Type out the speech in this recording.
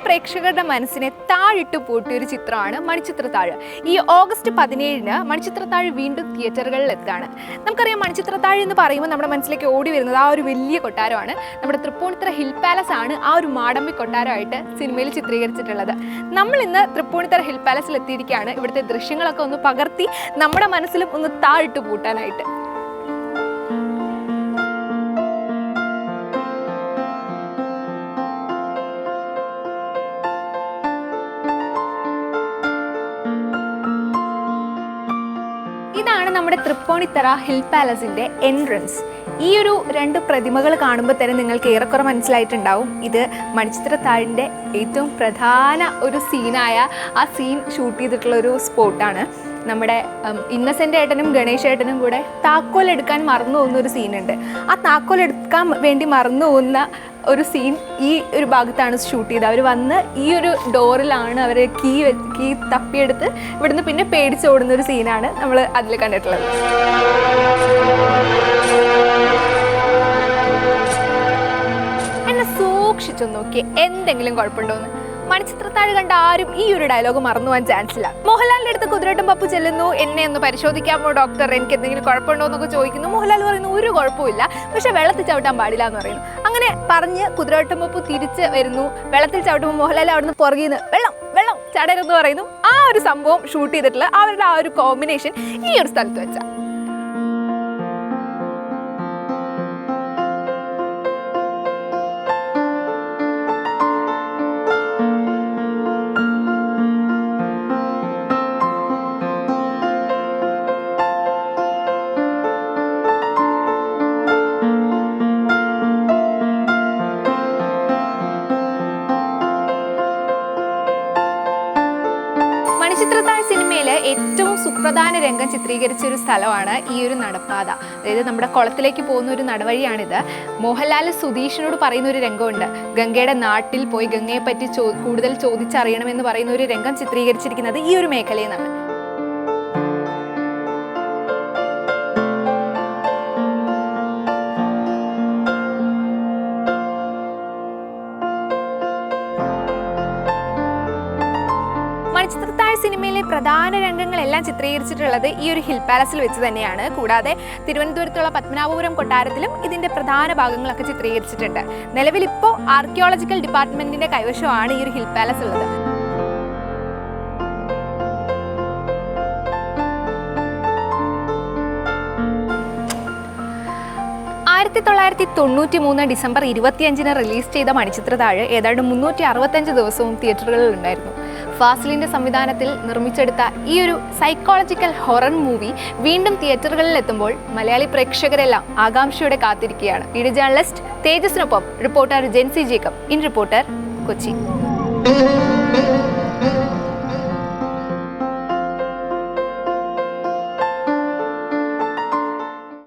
പ്രേക്ഷകരുടെ മനസ്സിനെ താഴിട്ട് പൂട്ടിയൊരു ചിത്രമാണ് മണിച്ചിത്രത്താഴ്. ഈ ഓഗസ്റ്റ് 17-ന് മണിച്ചിത്രത്താഴ് വീണ്ടും തിയേറ്ററുകളിൽ എത്താണ്. നമുക്കറിയാം, മണിച്ചിത്രത്താഴ് എന്ന് പറയുമ്പോൾ നമ്മുടെ മനസ്സിലേക്ക് ഓടി വരുന്നത് ആ ഒരു വലിയ കൊട്ടാരമാണ്. നമ്മുടെ തൃപ്പൂണിത്തുറ ഹിൽ പാലസ് ആണ് ആ ഒരു മാടമ്പി കൊട്ടാരമായിട്ട് സിനിമയിൽ ചിത്രീകരിച്ചിട്ടുള്ളത്. നമ്മൾ ഇന്ന് തൃപ്പൂണിത്തുറ ഹിൽ പാലസിൽ എത്തിയിരിക്കുകയാണ്. ഇവിടുത്തെ ദൃശ്യങ്ങളൊക്കെ ഒന്ന് പകർത്തി നമ്മുടെ മനസ്സിലും ഒന്ന് താഴിട്ട് പൂട്ടാനായിട്ട്. ഇതാണ് നമ്മുടെ തൃപ്പൂണിത്തുറ ഹിൽ പാലസിൻ്റെ എൻട്രൻസ്. ഈ ഒരു രണ്ട് പ്രതിമകൾ കാണുമ്പോൾ തന്നെ നിങ്ങൾക്ക് ഏറെക്കുറെ മനസ്സിലായിട്ടുണ്ടാവും ഇത് മണിച്ചിത്രത്താഴിൻ്റെ ഏറ്റവും പ്രധാന ഒരു സീനായ ആ സീൻ ഷൂട്ട് ചെയ്തിട്ടുള്ള ഒരു സ്പോട്ടാണ്. നമ്മുടെ ഇന്നസെൻ്റ് ഏട്ടനും ഗണേശ് ഏട്ടനും കൂടെ താക്കോൽ എടുക്കാൻ മറന്നു പോകുന്ന ഒരു സീനുണ്ട്. ആ താക്കോൽ എടുക്കാൻ വേണ്ടി മറന്നു പോകുന്ന ഒരു സീൻ ഈ ഒരു ഭാഗത്താണ് ഷൂട്ട് ചെയ്തത്. അവർ വന്ന് ഈ ഒരു ഡോറിലാണ് അവർ കീ തപ്പിയെടുത്ത് ഇവിടുന്ന് പിന്നെ പേടിച്ചോടുന്ന ഒരു സീനാണ് നമ്മൾ അതിൽ കണ്ടിട്ടുള്ളത്. എന്നെ സൂക്ഷിച്ചൊന്ന് നോക്കിയേ, എന്തെങ്കിലും കുഴപ്പമുണ്ടോന്ന്. മണിച്ചിത്രത്താഴ് കണ്ട ആരും ഈ ഒരു ഡയലോഗ് മറന്നു പോകാൻ ചാൻസ് ഇല്ല. മോഹൻലാലിൻ്റെ അടുത്ത് കുതിരവട്ടം പപ്പു ചെല്ലുന്നു, എന്നെ ഒന്ന് പരിശോധിക്കാമോ ഡോക്ടർ, എനിക്ക് എന്തെങ്കിലും കുഴപ്പമുണ്ടോ എന്നൊക്കെ ചോദിക്കുന്നു. മോഹൻലാൽ പറയുന്നു ഒരു കുഴപ്പമില്ല, പക്ഷെ വെള്ളത്തിൽ ചവിട്ടാൻ പാടില്ല എന്ന് പറയുന്നു. അങ്ങനെ പറഞ്ഞ് കുതിരവട്ടം പപ്പു തിരിച്ച് വരുന്നു. വെള്ളത്തിൽ ചവിട്ടുമ്പോൾ മോഹൻലാൽ അവിടുന്ന് പുറകിൽ നിന്ന് വെള്ളം വെള്ളം ചടരുന്ന് പറയുന്നു. ആ ഒരു സംഭവം ഷൂട്ട് ചെയ്തിട്ടുള്ള അവരുടെ ആ ഒരു കോമ്പിനേഷൻ ഈ ഒരു സ്ഥലത്ത് വെച്ചാൽ. മണിച്ചിത്രത്താഴ് സിനിമയിലെ ഏറ്റവും സുപ്രധാന രംഗം ചിത്രീകരിച്ച ഒരു സ്ഥലമാണ് ഈ ഒരു നടപ്പാത. അതായത് നമ്മുടെ കുളത്തിലേക്ക് പോകുന്ന ഒരു നടവഴിയാണിത്. മോഹൻലാൽ സുധീഷിനോട് പറയുന്ന ഒരു രംഗമുണ്ട്. ഗംഗയുടെ നാട്ടിൽ പോയി ഗംഗയെ പറ്റി കൂടുതൽ ചോദിച്ചറിയണമെന്ന് പറയുന്ന ഒരു രംഗം ചിത്രീകരിച്ചിരിക്കുന്നത് ഈ ഒരു മേഖലയിൽ നിന്നാണ്. മണിച്ചിത്രത്താഴ് സിനിമയിലെ പ്രധാന രംഗങ്ങളെല്ലാം ചിത്രീകരിച്ചിട്ടുള്ളത് ഈ ഒരു ഹിൽ പാലസിൽ വെച്ച് തന്നെയാണ്. കൂടാതെ തിരുവനന്തപുരത്തുള്ള പത്മനാഭപുരം കൊട്ടാരത്തിലും ഇതിൻ്റെ പ്രധാന ഭാഗങ്ങളൊക്കെ ചിത്രീകരിച്ചിട്ടുണ്ട്. നിലവിൽ ഇപ്പോൾ ആർക്കിയോളജിക്കൽ ഡിപ്പാർട്ട്മെൻറ്റിൻ്റെ കൈവശമാണ് ഈ ഒരു ഹിൽ പാലസ് ഉള്ളത്. 1993 ഡിസംബർ 25-ന് റിലീസ് ചെയ്ത മണിച്ചിത്രത്താഴ് ഏതാണ്ട് 365 ദിവസവും തിയേറ്ററുകളിൽ ഉണ്ടായിരുന്നു. ഫാസിലിൻ്റെ സംവിധാനത്തിൽ നിർമ്മിച്ചെടുത്ത ഈ ഒരു സൈക്കോളജിക്കൽ ഹൊറർ മൂവി വീണ്ടും തിയേറ്ററുകളിൽ എത്തുമ്പോൾ മലയാളി പ്രേക്ഷകരെല്ലാം ആകാംക്ഷയോടെ കാത്തിരിക്കുകയാണ്. വീഡിയോ ജേർണലിസ്റ്റ് തേജസിനൊപ്പം reporter Jency Jacob, in reporter, Kochi.